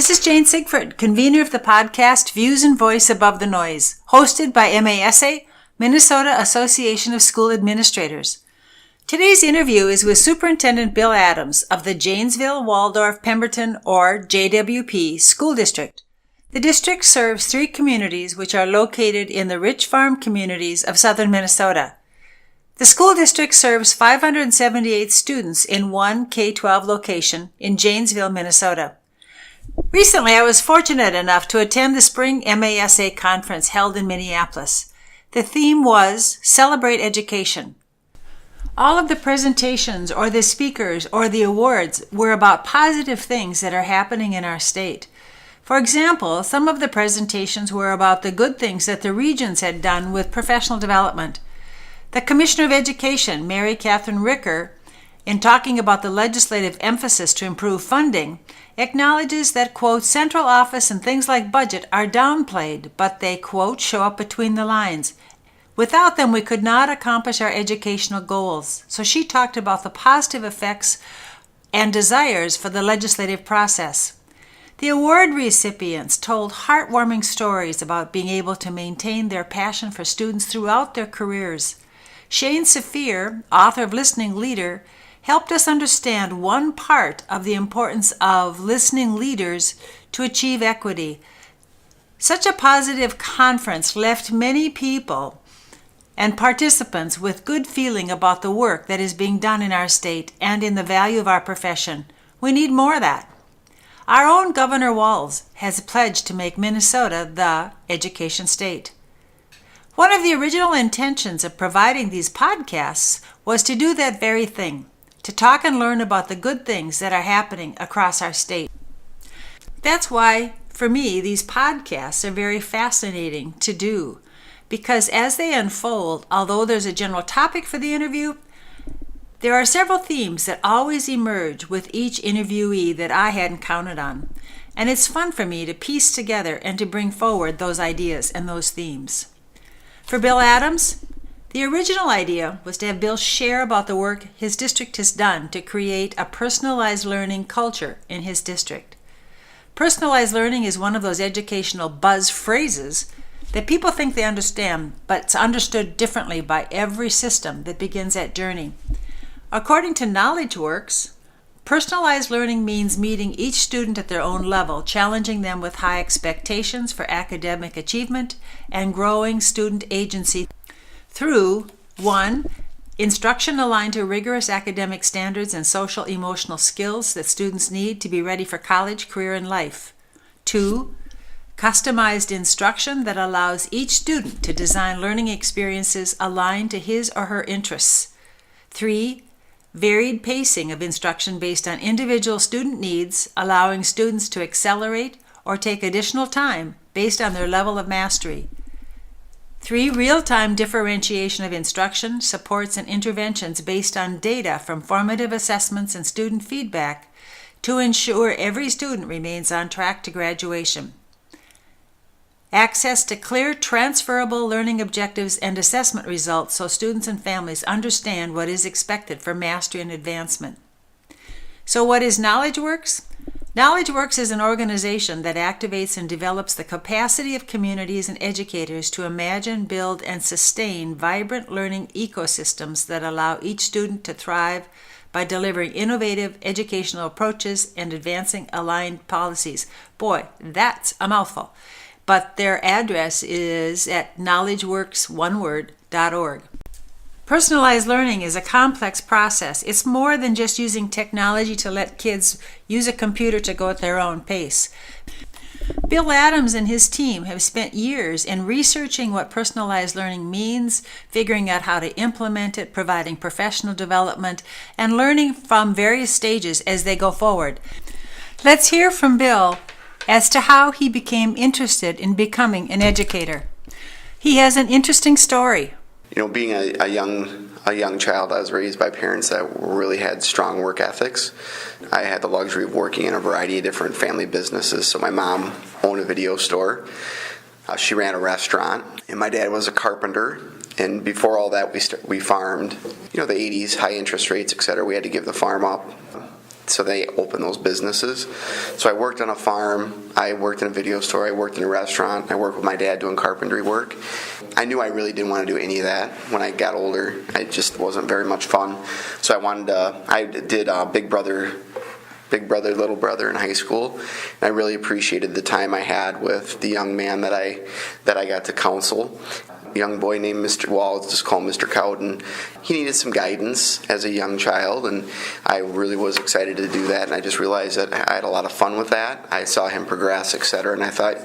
This is Jane Sigford, convener of the podcast Views and Voice Above the Noise, hosted by MASA, Minnesota Association of School Administrators. Today's interview is with Superintendent Bill Adams of the Janesville-Waldorf-Pemberton, or JWP, School District. The district serves 3 communities which are located in the rich farm communities of southern Minnesota. The school district serves 578 students in one K-12 location in Janesville, Minnesota. Recently, I was fortunate enough to attend the spring MASA conference held in Minneapolis. The theme was Celebrate Education. All of the presentations or the speakers or the awards were about positive things that are happening in our state. For example, some of the presentations were about the good things that the regions had done with professional development. The Commissioner of Education, Mary Catherine Ricker, in talking about the legislative emphasis to improve funding, acknowledges that, quote, central office and things like budget are downplayed, but they, quote, show up between the lines. Without them, we could not accomplish our educational goals. So she talked about the positive effects and desires for the legislative process. The award recipients told heartwarming stories about being able to maintain their passion for students throughout their careers. Shane Saphir, author of Listening Leader, helped us understand one part of the importance of listening leaders to achieve equity. Such a positive conference left many people and participants with good feeling about the work that is being done in our state and in the value of our profession. We need more of that. Our own Governor Walz has pledged to make Minnesota the education state. One of the original intentions of providing these podcasts was to do that very thing, to talk and learn about the good things that are happening across our state. That's why, for me, these podcasts are very fascinating to do, because as they unfold, although there's a general topic for the interview, there are several themes that always emerge with each interviewee that I hadn't counted on. And it's fun for me to piece together and to bring forward those ideas and those themes. For Bill Adams, the original idea was to have Bill share about the work his district has done to create a personalized learning culture in his district. Personalized learning is one of those educational buzz phrases that people think they understand, but it's understood differently by every system that begins that journey. According to KnowledgeWorks, personalized learning means meeting each student at their own level, challenging them with high expectations for academic achievement, and growing student agency through 1. Instruction aligned to rigorous academic standards and social emotional skills that students need to be ready for college, career, and life. 2. Customized instruction that allows each student to design learning experiences aligned to his or her interests. 3. Varied pacing of instruction based on individual student needs, allowing students to accelerate or take additional time based on their level of mastery. 3. Real-time differentiation of instruction, supports, and interventions based on data from formative assessments and student feedback to ensure every student remains on track to graduation. Access to clear, transferable learning objectives and assessment results so students and families understand what is expected for mastery and advancement. So what is KnowledgeWorks? KnowledgeWorks is an organization that activates and develops the capacity of communities and educators to imagine, build, and sustain vibrant learning ecosystems that allow each student to thrive by delivering innovative educational approaches and advancing aligned policies. Boy, that's a mouthful. But their address is at knowledgeworks.org. Personalized learning is a complex process. It's more than just using technology to let kids use a computer to go at their own pace. Bill Adams and his team have spent years in researching what personalized learning means, figuring out how to implement it, providing professional development, and learning from various stages as they go forward. Let's hear from Bill as to how he became interested in becoming an educator. He has an interesting story. Being a young child, I was raised by parents that really had strong work ethics. I had the luxury of working in a variety of different family businesses. So my mom owned a video store. She ran a restaurant, and my dad was a carpenter. And before all that, we farmed. The 80s, high interest rates, etc. We had to give the farm up. so they opened those businesses. So I worked on a farm, I worked in a video store, I worked in a restaurant, I worked with my dad doing carpentry work. I knew I really didn't want to do any of that when I got older. It just wasn't very much fun. So I did Big Brother, Little Brother in high school. And I really appreciated the time I had with the young man that I got to counsel. A young boy named I'll just call him Mr. Cowden. He needed some guidance as a young child, and I really was excited to do that. And I just realized that I had a lot of fun with that. I saw him progress, etc., and I thought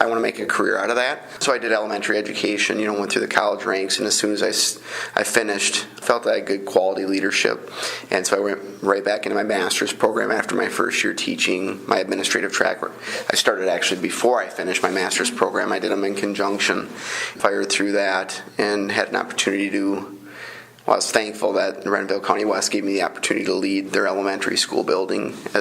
I want to make a career out of that. So I did elementary education, went through the college ranks, and as soon as I finished, felt that I had good quality leadership, and so I went right back into my master's program after my first year teaching my administrative track. I started actually before I finished my master's program. I did them in conjunction, fired through that, and had an opportunity to. Well, I was thankful that Renville County West gave me the opportunity to lead their elementary school building I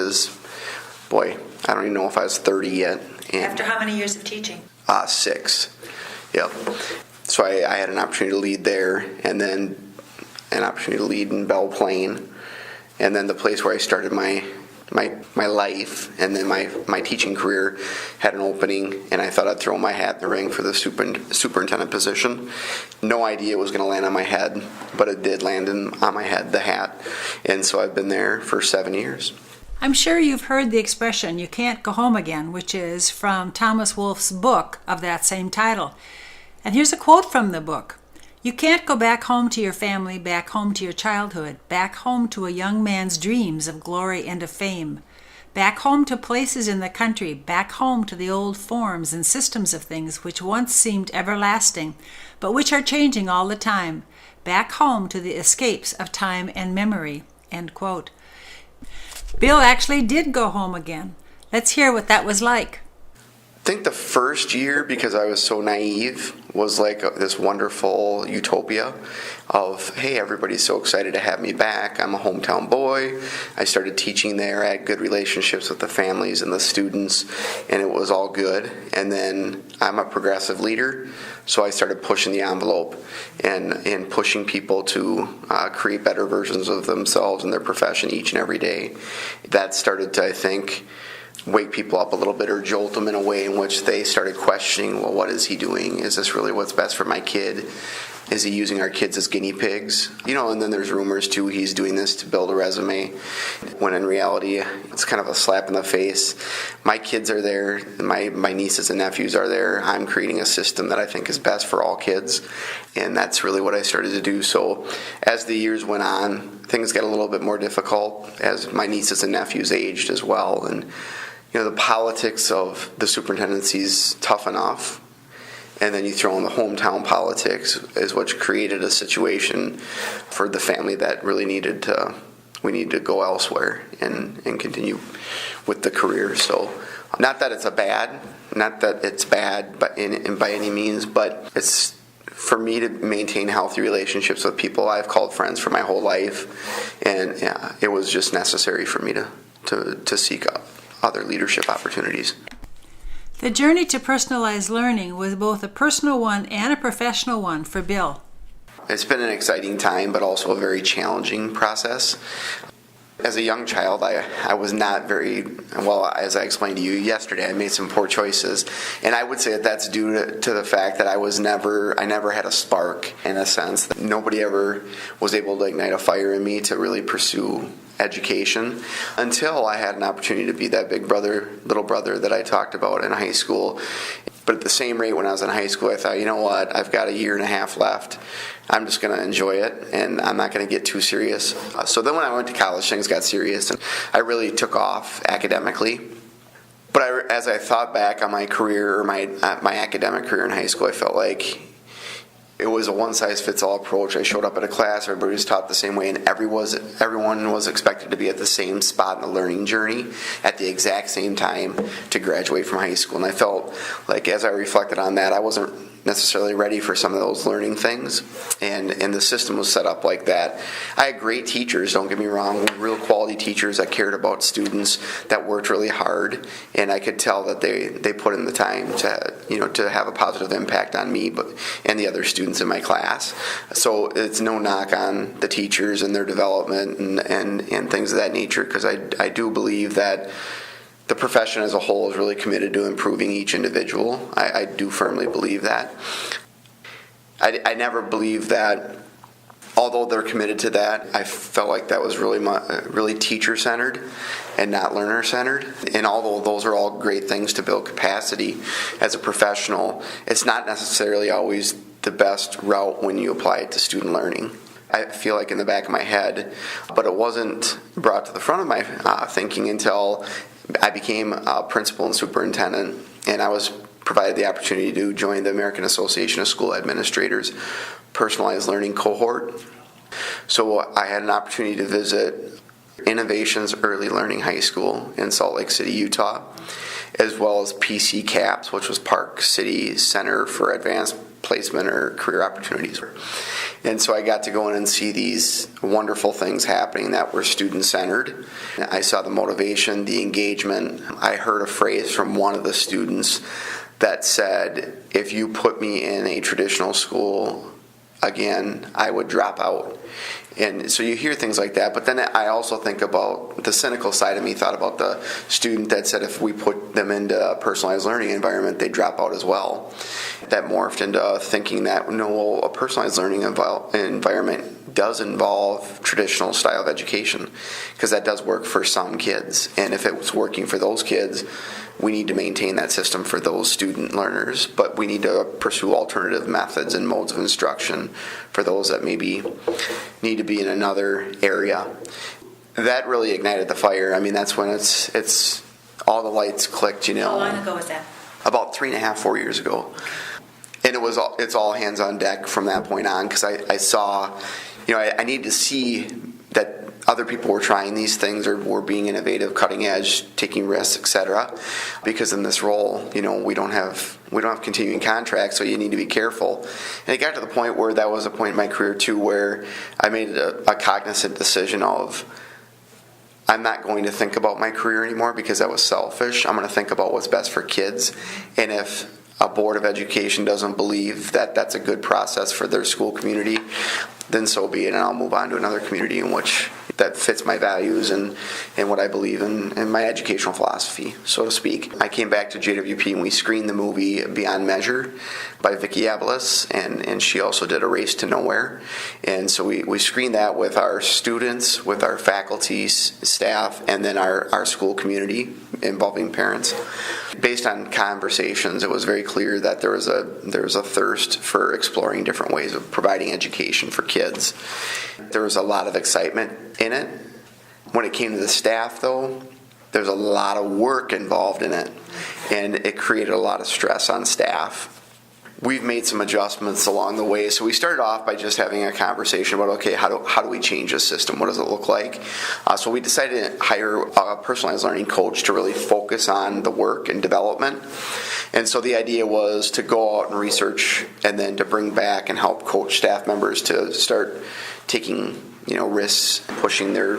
don't even know if I was 30 yet. After how many years of teaching? 6. Yep. So I had an opportunity to lead there, and then an opportunity to lead in Belle Plaine, and then the place where I started my life, and then my teaching career had an opening, and I thought I'd throw my hat in the ring for the superintendent position. No idea it was going to land on my head, but it did land on my head, the hat, and so I've been there for 7 years. I'm sure you've heard the expression, "you can't go home again," which is from Thomas Wolfe's book of that same title. And here's a quote from the book. "You can't go back home to your family, back home to your childhood, back home to a young man's dreams of glory and of fame, back home to places in the country, back home to the old forms and systems of things which once seemed everlasting, but which are changing all the time, back home to the escapes of time and memory." End quote. Bill actually did go home again. Let's hear what that was like. I think the first year, because I was so naive, was like this wonderful utopia of, hey, everybody's so excited to have me back. I'm a hometown boy. I started teaching there. I had good relationships with the families and the students, and it was all good. And then I'm a progressive leader, so I started pushing the envelope and pushing people to create better versions of themselves and their profession each and every day. That started to, I think, wake people up a little bit or jolt them in a way in which they started questioning, well, what is he doing? Is this really what's best for my kid? Is he using our kids as guinea pigs? And then there's rumors too he's doing this to build a resume, when in reality it's kind of a slap in the face. My kids are there, my nieces and nephews are there. I'm creating a system that I think is best for all kids, and that's really what I started to do. So as the years went on, things got a little bit more difficult as my nieces and nephews aged as well, and the politics of the superintendency is tough enough, and then you throw in the hometown politics is what created a situation for the family that really needed to go elsewhere and continue with the career. So not that it's bad by any means, but it's for me to maintain healthy relationships with people I've called friends for my whole life, and it was just necessary for me to seek other leadership opportunities. The journey to personalized learning was both a personal one and a professional one for Bill. It's been an exciting time, but also a very challenging process. As a young child, I was not very, well, as I explained to you yesterday, I made some poor choices. And I would say that that's due to the fact that I never had a spark, in a sense. That nobody ever was able to ignite a fire in me to really pursue education until I had an opportunity to be that big brother, little brother that I talked about in high school. But at the same rate, when I was in high school, I thought, you know what, I've got a year and a half left. I'm just going to enjoy it, and I'm not going to get too serious. So then when I went to college, things got serious, and I really took off academically. But as I thought back on my career, or my academic career in high school, I felt like it was a one-size-fits-all approach. I showed up at a class, everybody was taught the same way, and everyone was expected to be at the same spot in the learning journey at the exact same time to graduate from high school. And I felt like, as I reflected on that, I wasn't necessarily ready for some of those learning things, and the system was set up like that. I had great teachers, don't get me wrong, real quality teachers that cared about students, that worked really hard, and I could tell that they put in the time to have a positive impact on me and the other students in my class. So it's no knock on the teachers and their development and things of that nature, because I do believe that the profession as a whole is really committed to improving each individual. I do firmly believe that. I never believed that, although they're committed to that, I felt like that was really teacher-centered and not learner-centered. And although those are all great things to build capacity as a professional, it's not necessarily always the best route when you apply it to student learning. I feel like in the back of my head, but it wasn't brought to the front of my thinking until I became a principal and superintendent, and I was provided the opportunity to join the American Association of School Administrators personalized learning cohort. So I had an opportunity to visit Innovations Early Learning High School in Salt Lake City, Utah, as well as PC CAPS, which was Park City Center for Advanced Placement or Career Opportunities. And so I got to go in and see these wonderful things happening that were student-centered. I saw the motivation, the engagement. I heard a phrase from one of the students that said, if you put me in a traditional school again, I would drop out. And so you hear things like that, but then I also think about the cynical side of me, thought about the student that said if we put them into a personalized learning environment, they'd drop out as well. That morphed into thinking that, no, a personalized learning environment does involve traditional style of education, because that does work for some kids. And if it's working for those kids, we need to maintain that system for those student learners, but we need to pursue alternative methods and modes of instruction for those that maybe need to be in another area. That really ignited the fire. I mean, that's when it's all the lights clicked, How long ago was that? About 3.5, 4 years ago. And it's all hands on deck from that point on, because I saw, I need to see that other people were trying these things or were being innovative, cutting edge, taking risks, etc. Because in this role, we don't have continuing contracts, so you need to be careful. And it got to the point where that was a point in my career too, where I made a cognizant decision of, I'm not going to think about my career anymore because that was selfish. I'm going to think about what's best for kids. And if a board of education doesn't believe that that's a good process for their school community, then so be it, and I'll move on to another community in which that fits my values and what I believe in and my educational philosophy, so to speak. I came back to JWP and we screened the movie Beyond Measure by Vicki Abeles, and she also did A Race to Nowhere. And so we screened that with our students, with our faculty, staff, and then our school community involving parents. Based on conversations, it was very clear that there was a thirst for exploring different ways of providing education for kids. There was a lot of excitement in it. When it came to the staff, though, there's a lot of work involved in it, and it created a lot of stress on staff. We've made some adjustments along the way. So we started off by just having a conversation about, okay, how do we change the system? What does it look like? So we decided to hire a personalized learning coach to really focus on the work and development. And so the idea was to go out and research and then to bring back and help coach staff members to start taking risks, pushing their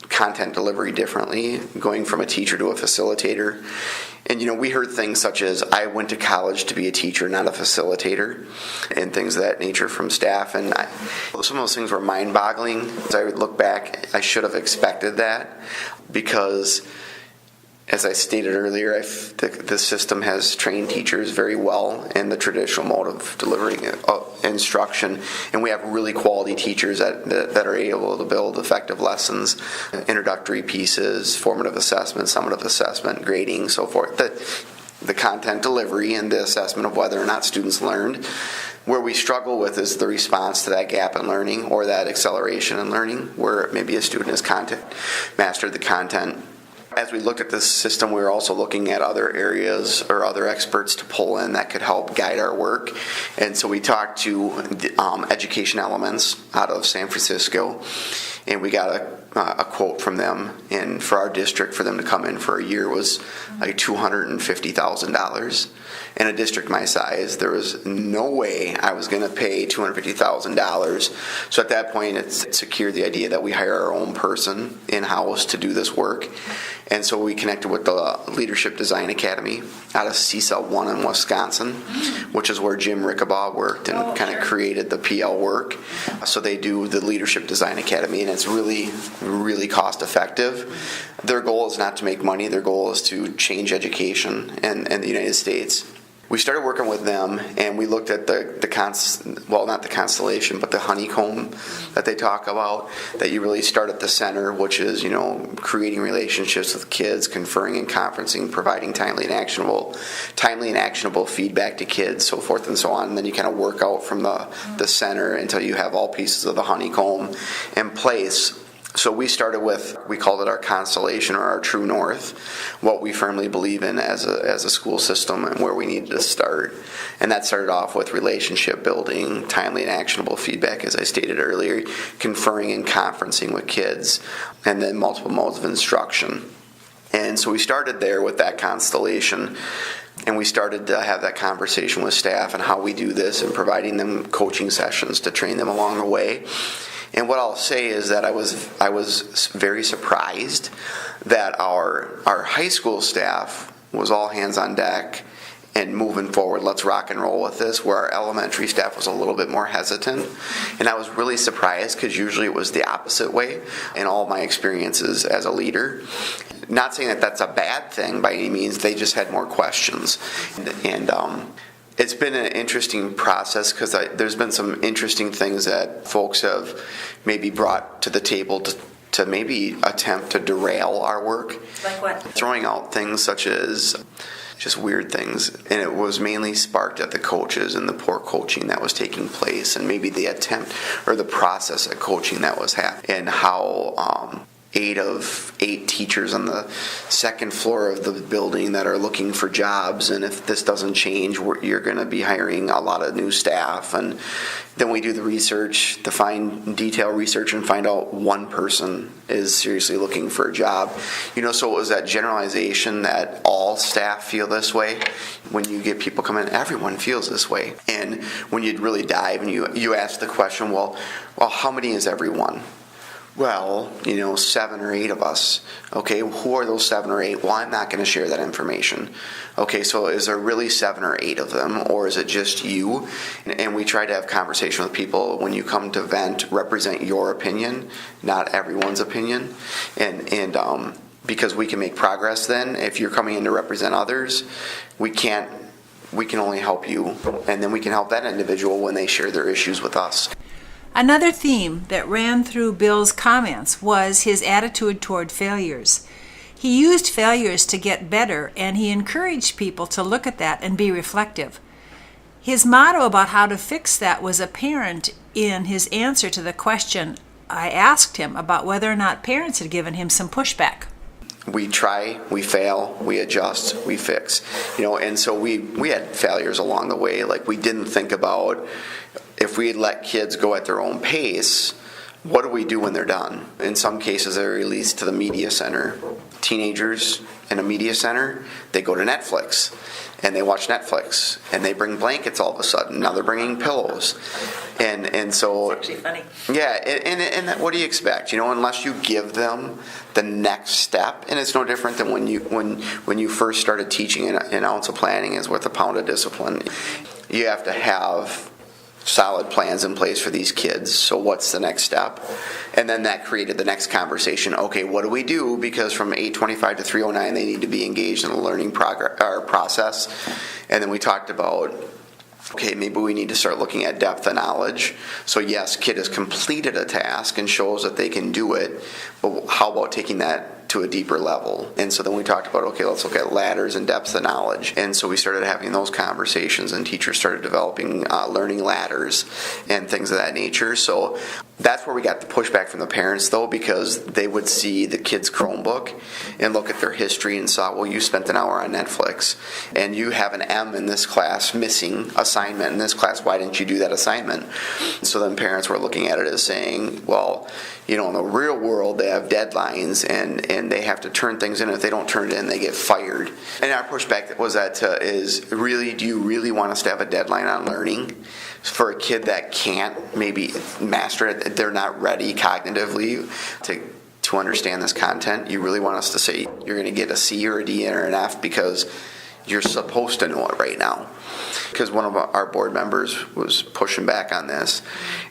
content delivery differently, going from a teacher to a facilitator. And we heard things such as, I went to college to be a teacher, not a facilitator, and things of that nature from staff. And some of those things were mind-boggling. As I would look back, I should have expected that, because as I stated earlier, the system has trained teachers very well in the traditional mode of delivering instruction, and we have really quality teachers that are able to build effective lessons, introductory pieces, formative assessment, summative assessment, grading, so forth. The content delivery and the assessment of whether or not students learned. Where we struggle with is the response to that gap in learning or that acceleration in learning, where maybe a student has mastered the content. As we looked at this system, we were also looking at other areas or other experts to pull in that could help guide our work. And so we talked to Education Elements out of San Francisco, and we got a quote from them, and for our district, for them to come in for a year was like $250,000. In a district my size, there was no way I was going to pay $250,000. So at that point, it secured the idea that we hire our own person in-house to do this work. And so we connected with the Leadership Design Academy out of CSEL 1 in Wisconsin, which is where Jim Rickabaugh worked and kind of created the PL work. So they do the Leadership Design Academy, and it's really, really cost effective. Their goal is not to make money. Their goal is to change education in the United States. We started working with them, and we looked at not the constellation, but the honeycomb that they talk about, that you really start at the center, which is, creating relationships with kids, conferring and conferencing, providing timely and actionable feedback to kids, so forth and so on. And then you kind of work out from the center until you have all pieces of the honeycomb in place. So we started with, we called it our constellation or our true north, what we firmly believe in as a school system and where we needed to start. And that started off with relationship building, timely and actionable feedback, as I stated earlier, conferring and conferencing with kids, and then multiple modes of instruction. And so we started there with that constellation. And we started to have that conversation with staff and how we do this and providing them coaching sessions to train them along the way. And what I'll say is that I was very surprised that our high school staff was all hands on deck and moving forward, let's rock and roll with this, where our elementary staff was a little bit more hesitant. And I was really surprised because usually it was the opposite way in all my experiences as a leader. Not saying that that's a bad thing by any means, they just had more questions. And it's been an interesting process because there's been some interesting things that folks have maybe brought to the table to maybe attempt to derail our work. Like what? Throwing out things such as just weird things. And it was mainly sparked at the coaches and the poor coaching that was taking place, and maybe the attempt or the process of coaching that was happening, and how 8 of 8 teachers on the second floor of the building that are looking for jobs, and if this doesn't change, you're going to be hiring a lot of new staff. And then we do the research, the fine detail research, and find out one person is seriously looking for a job. So it was that generalization that all staff feel this way. When you get people come in, everyone feels this way. And when you really dive and you ask the question, well, how many is everyone? Well, 7 or 8 of us. Okay, who are those 7 or 8? Well, I'm not going to share that information. Okay, so is there really 7 or 8 of them, or is it just you? And we try to have conversation with people. When you come to vent, represent your opinion, not everyone's opinion. And because we can make progress then. If you're coming in to represent others, we can only help you. And then we can help that individual when they share their issues with us. Another theme that ran through Bill's comments was his attitude toward failures. He used failures to get better, and he encouraged people to look at that and be reflective. His motto about how to fix that was apparent in his answer to the question I asked him about whether or not parents had given him some pushback. We try, we fail, we adjust, we fix. And so we had failures along the way. Like, we didn't think about, if we let kids go at their own pace, what do we do when they're done? In some cases, they're released to the media center. Teenagers in a media center, they go to Netflix, and they watch Netflix, and they bring blankets all of a sudden. Now they're bringing pillows. And so... It's actually funny. Yeah, and what do you expect? Unless you give them the next step, and it's no different than when you first started teaching an ounce of planning is worth a pound of discipline. You have to have solid plans in place for these kids. So what's the next step? And then that created the next conversation. Okay, what do we do? Because from 8:25 to 3:09, they need to be engaged in the learning process. And then we talked about, okay, maybe we need to start looking at depth of knowledge. So yes, kid has completed a task and shows that they can do it, but how about taking that to a deeper level? And so then we talked about, okay, let's look at ladders and depth of knowledge. And so we started having those conversations, and teachers started developing learning ladders and things of that nature. So That's where we got the pushback from the parents, though, because they would see the kid's Chromebook and look at their history and saw, well, you spent an hour on Netflix, and you have an M in this class missing assignment in this class. Why didn't you do that assignment? So then parents were looking at it as saying, well, in the real world, they have deadlines, and they have to turn things in. If they don't turn it in, they get fired. And our pushback was that do you really want us to have a deadline on learning? For a kid that can't maybe master it, they're not ready cognitively to understand this content. You really want us to say you're going to get a C or a D or an F because you're supposed to know it right now. Because one of our board members was pushing back on this.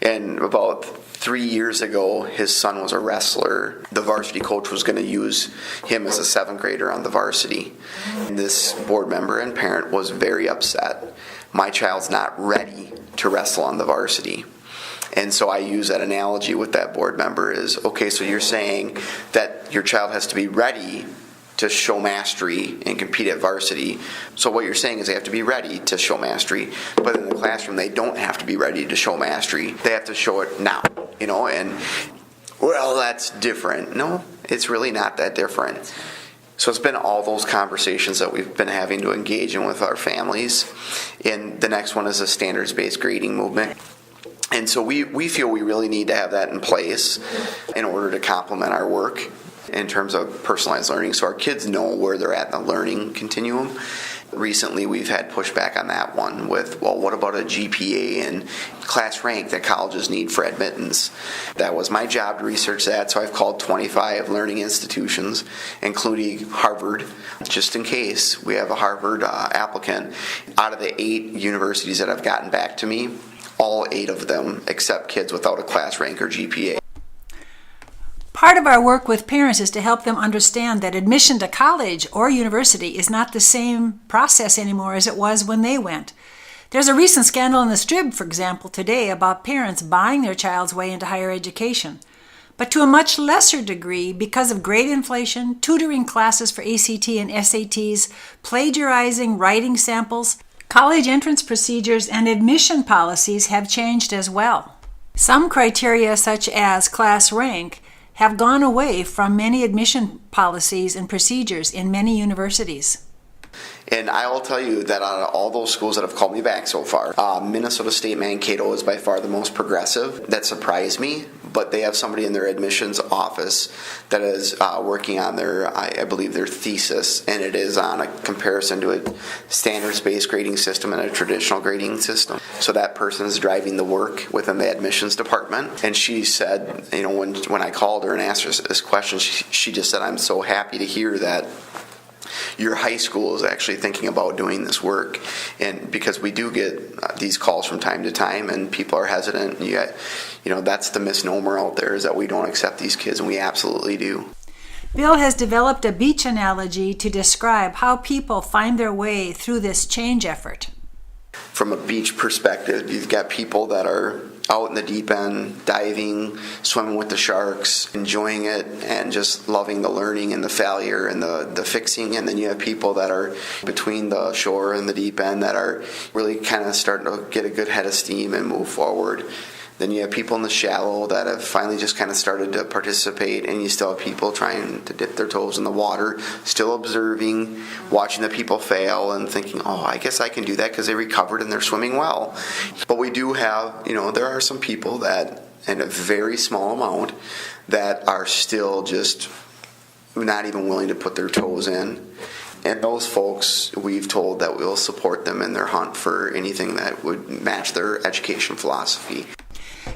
And about 3 years ago, his son was a wrestler. The varsity coach was going to use him as a 7th grader on the varsity. And this board member and parent was very upset. My child's not ready to wrestle on the varsity. And so I use that analogy with that board member is, okay, so you're saying that your child has to be ready to show mastery and compete at varsity. So what you're saying is they have to be ready to show mastery, but in the classroom they don't have to be ready to show mastery. They have to show it now, and well, that's different. No, it's really not that different. So it's been all those conversations that we've been having to engage in with our families. And the next one is a standards-based grading movement. And so we feel we really need to have that in place in order to complement our work in terms of personalized learning, so our kids know where they're at in the learning continuum. Recently, we've had pushback on that one with, well, what about a GPA and class rank that colleges need for admittance? That was my job to research that, so I've called 25 learning institutions, including Harvard, just in case we have a Harvard applicant. Out of the 8 universities that have gotten back to me, all 8 of them accept kids without a class rank or GPA. Part of our work with parents is to help them understand that admission to college or university is not the same process anymore as it was when they went. There's a recent scandal in the Strib, for example, today about parents buying their child's way into higher education. But to a much lesser degree, because of grade inflation, tutoring classes for ACT and SATs, plagiarizing writing samples, college entrance procedures and admission policies have changed as well. Some criteria, such as class rank, have gone away from many admission policies and procedures in many universities. And I will tell you that out of all those schools that have called me back so far, Minnesota State Mankato is by far the most progressive. That surprised me, but they have somebody in their admissions office that is working on I believe their thesis, and it is on a comparison to a standards-based grading system and a traditional grading system. So that person is driving the work within the admissions department. And she said, when I called her and asked her this question, she just said, I'm so happy to hear that your high school is actually thinking about doing this work. And because we do get these calls from time to time, and people are hesitant, and that's the misnomer out there, is that we don't accept these kids, and we absolutely do. Bill has developed a beach analogy to describe how people find their way through this change effort. From a beach perspective, you've got people that are out in the deep end, diving, swimming with the sharks, enjoying it, and just loving the learning and the failure and the fixing. And then you have people that are between the shore and the deep end that are really kind of starting to get a good head of steam and move forward. Then you have people in the shallow that have finally just kind of started to participate, and you still have people trying to dip their toes in the water, still observing, watching the people fail and thinking, I guess I can do that because they recovered and they're swimming well. But we do have, there are some people that, in a very small amount, that are still just not even willing to put their toes in. And those folks, we've told that we'll support them in their hunt for anything that would match their education philosophy.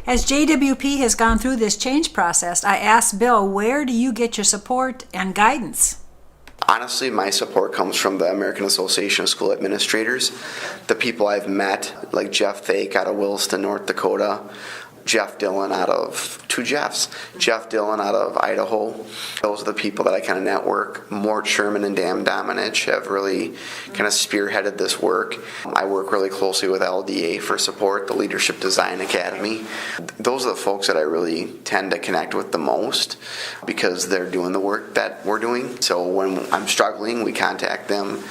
As JWP has gone through this change process, I asked Bill, where do you get your support and guidance? Honestly, my support comes from the American Association of School Administrators. The people I've met, like Jeff Thake out of Williston, North Dakota, Jeff Dillon out of Jeff Dillon out of Idaho. Those are the people that I kind of network. Mort Sherman and Dan Dominich have really kind of spearheaded this work. I work really closely with LDA for support, the Leadership Design Academy. Those are the folks that I really tend to connect with the most because they're doing the work that we're doing. So when I'm struggling, we contact them.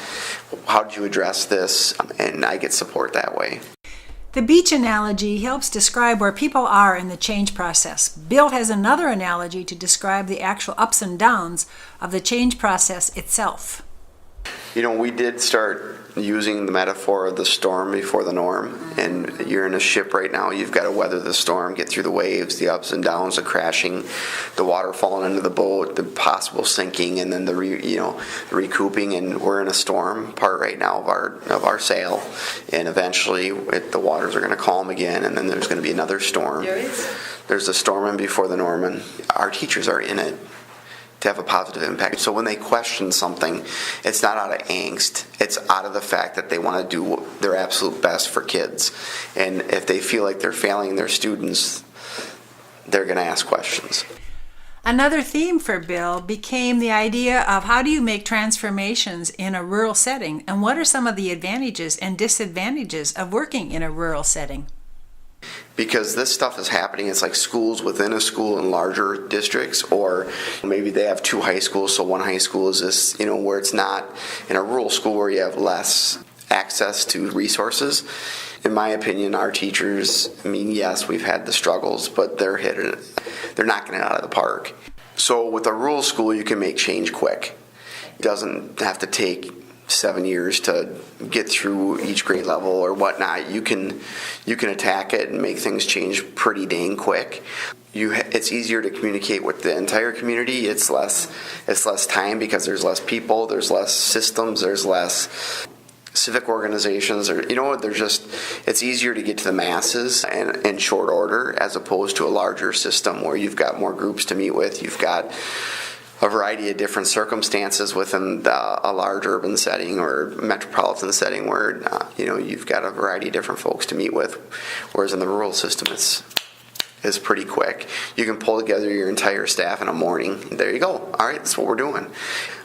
How did you address this? And I get support that way. The beach analogy helps describe where people are in the change process. Bill has another analogy to describe the actual ups and downs of the change process itself. We did start using the metaphor of the storm before the norm. And you're in a ship right now. You've got to weather the storm, get through the waves, the ups and downs, the crashing, the water falling into the boat, the possible sinking, and then the recouping. And we're in a storm part right now of our sail. And eventually, the waters are going to calm again, and then there's going to be another storm. There is. There's a storm before the norm, and our teachers are in it to have a positive impact. So when they question something, it's not out of angst. It's out of the fact that they want to do their absolute best for kids. And if they feel like they're failing their students, they're going to ask questions. Another theme for Bill became the idea of how do you make transformations in a rural setting, and what are some of the advantages and disadvantages of working in a rural setting? Because this stuff is happening, it's like schools within a school in larger districts, or maybe they have two high schools, so one high school is this, where it's not in a rural school where you have less access to resources. In my opinion, our teachers, yes, we've had the struggles, but they're knocking it out of the park. So with a rural school, you can make change quick. It doesn't have to take 7 years to get through each grade level or whatnot. You can attack it and make things change pretty dang quick. It's easier to communicate with the entire community. It's less time because there's less people, there's less systems, there's less civic organizations, it's easier to get to the masses and in short order, as opposed to a larger system where you've got more groups to meet with. You've got a variety of different circumstances within a large urban setting or metropolitan setting where you've got a variety of different folks to meet with, whereas in the rural system it's pretty quick. You can pull together your entire staff in a morning. There you go. All right, that's what we're doing.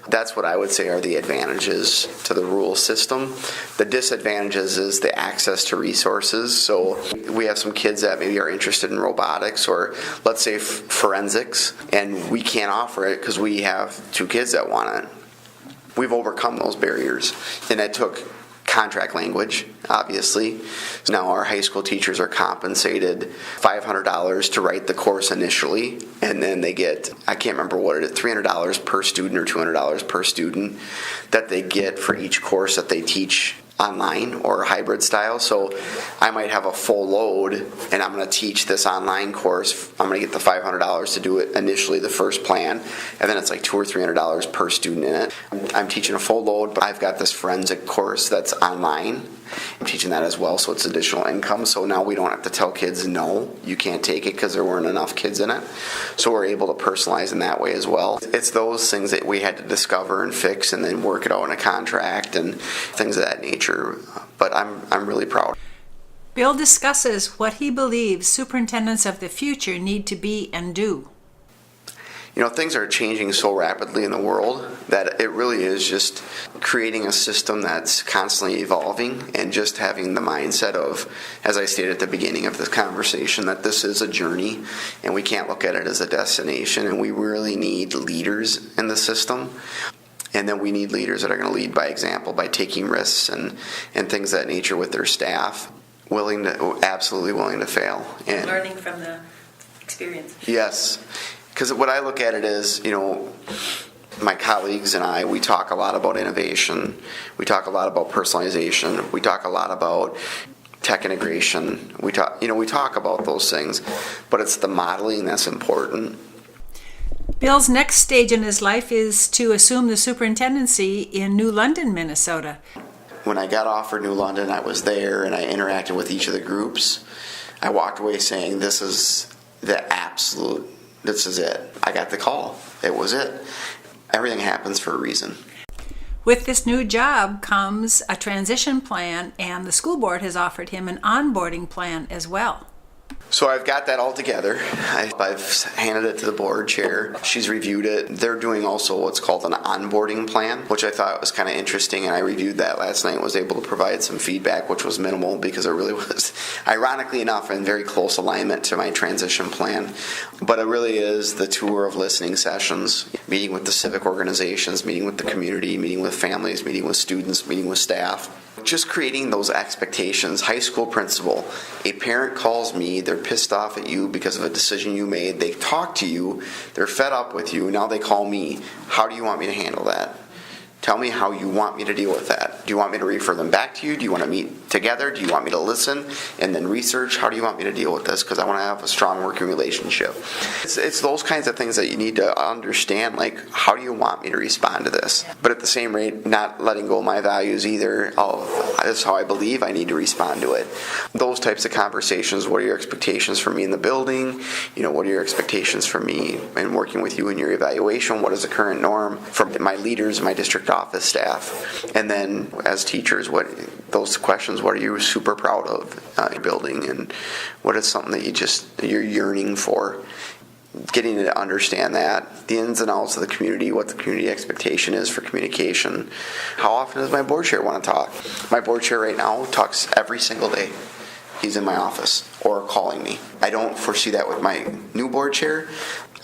That's what I would say are the advantages to the rural system. The disadvantages is the access to resources. So we have some kids that maybe are interested in robotics or, let's say, forensics, and we can't offer it because we have two kids that want it. We've overcome those barriers, and it took contract language, obviously. Now our high school teachers are compensated $500 to write the course initially, and then they get, I can't remember what it is, $300 per student or $200 per student that they get for each course that they teach online or hybrid style. So I might have a full load and I'm going to teach this online course. I'm going to get the $500 to do it initially, the first plan, and then it's like $200 or $300 per student in it. I'm teaching a full load, but I've got this forensic course that's online. I'm teaching that as well, so it's additional income. So now we don't have to tell kids, no, you can't take it because there weren't enough kids in it. So we're able to personalize in that way as well. It's those things that we had to discover and fix and then work it out in a contract and things of that nature. But I'm really proud. Bill discusses what he believes superintendents of the future need to be and do. Things are changing so rapidly in the world that it really is just creating a system that's constantly evolving and just having the mindset of, as I stated at the beginning of this conversation, that this is a journey and we can't look at it as a destination, and we really need leaders in the system. And then we need leaders that are going to lead by example, by taking risks and things of that nature with their staff, absolutely willing to fail. And learning from the experience. Yes. Because what I look at it is, my colleagues and I, we talk a lot about innovation. We talk a lot about personalization. We talk a lot about tech integration. We talk about those things, but it's the modeling that's important. Bill's next stage in his life is to assume the superintendency in New London, Minnesota. When I got offered New London, I was there and I interacted with each of the groups. I walked away saying, this is it. I got the call. It was it. Everything happens for a reason. With this new job comes a transition plan, and the school board has offered him an onboarding plan as well. So I've got that all together. I've handed it to the board chair. She's reviewed it. They're doing also what's called an onboarding plan, which I thought was kind of interesting, and I reviewed that last night and was able to provide some feedback, which was minimal because it really was, ironically enough, in very close alignment to my transition plan. But it really is the tour of listening sessions, meeting with the civic organizations, meeting with the community, meeting with families, meeting with students, meeting with staff. Just creating those expectations. High school principal, a parent calls me, they're pissed off at you because of a decision you made. They talk to you, they're fed up with you, now they call me. How do you want me to handle that? Tell me how you want me to deal with that. Do you want me to refer them back to you? Do you want to meet together? Do you want me to listen and then research? How do you want me to deal with this? Because I want to have a strong working relationship. It's those kinds of things that you need to understand, like, how do you want me to respond to this? But at the same rate, not letting go of my values either. This is how I believe I need to respond to it. Those types of conversations. What are your expectations for me in the building? What are your expectations for me in working with you in your evaluation? What is the current norm from my leaders, my district office staff? And then as teachers, those questions, what are you super proud of building, and what is something that you're yearning for? Getting to understand that, the ins and outs of the community, what the community expectation is for communication. How often does my board chair want to talk? My board chair right now talks every single day. He's in my office or calling me. I don't foresee that with my new board chair.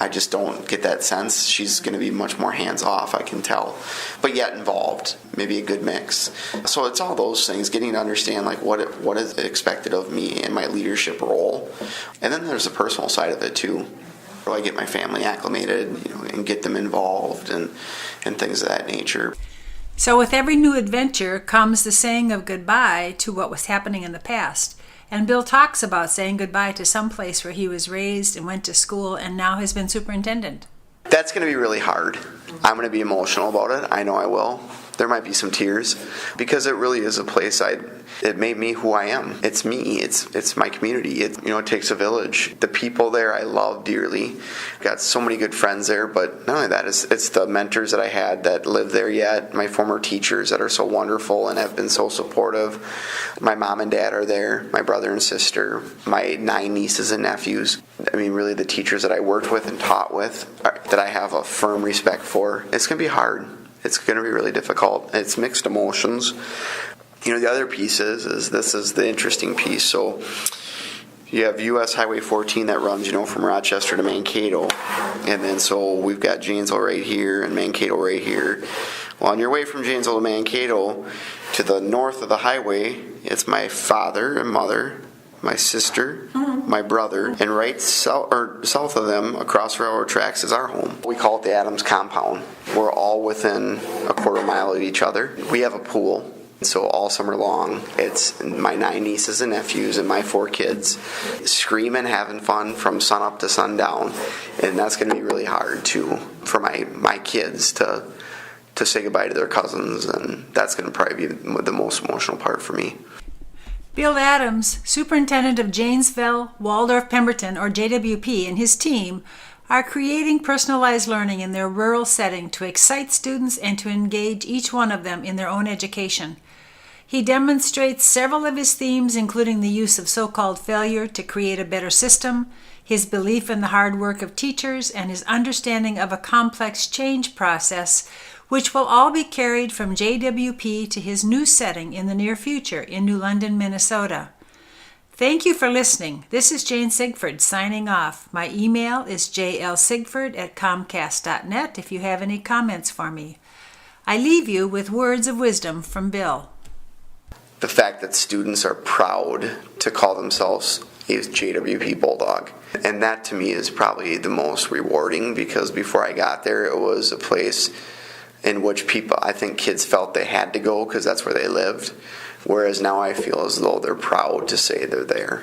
I just don't get that sense. She's going to be much more hands-off, I can tell, but yet involved, maybe a good mix. So it's all those things, getting to understand like what is expected of me in my leadership role. And then there's the personal side of it too. How do I get my family acclimated, and get them involved and things of that nature. So with every new adventure comes the saying of goodbye to what was happening in the past. And Bill talks about saying goodbye to some place where he was raised and went to school and now has been superintendent. That's going to be really hard. I'm going to be emotional about it. I know I will. There might be some tears because it really is a place it made me who I am. It's me. It's my community. It takes a village. The people there I love dearly. Got so many good friends there, but not only that, it's the mentors that I had that live there yet, my former teachers that are so wonderful and have been so supportive. My mom and dad are there, my brother and sister, my 9 nieces and nephews. I mean, really the teachers that I worked with and taught with that I have a firm respect for. It's going to be hard. It's going to be really difficult. It's mixed emotions. The other piece is this is the interesting piece. So you have U.S. Highway 14 that runs, from Rochester to Mankato. And then so we've got Janesville right here and Mankato right here. Well, on your way from Janesville to Mankato, to the north of the highway, it's my father and mother, my sister, my brother, and right south of them, across railroad tracks, is our home. We call it the Adams Compound. We're all within a quarter mile of each other. We have a pool, so all summer long, it's my 9 nieces and nephews and my 4 kids screaming, having fun from sun up to sundown, and that's going to be really hard too for my kids to say goodbye to their cousins, and that's going to probably be the most emotional part for me. Bill Adams, Superintendent of Janesville-Waldorf-Pemberton, or JWP, and his team are creating personalized learning in their rural setting to excite students and to engage each one of them in their own education. He demonstrates several of his themes, including the use of so-called failure to create a better system, his belief in the hard work of teachers, and his understanding of a complex change process, which will all be carried from JWP to his new setting in the near future in New London, Minnesota. Thank you for listening. This is Jane Sigford signing off. My email is jlsigford@comcast.net if you have any comments for me. I leave you with words of wisdom from Bill. The fact that students are proud to call themselves a JWP Bulldog. And that to me is probably the most rewarding, because before I got there, it was a place in which I think kids felt they had to go because that's where they lived. Whereas now I feel as though they're proud to say they're there.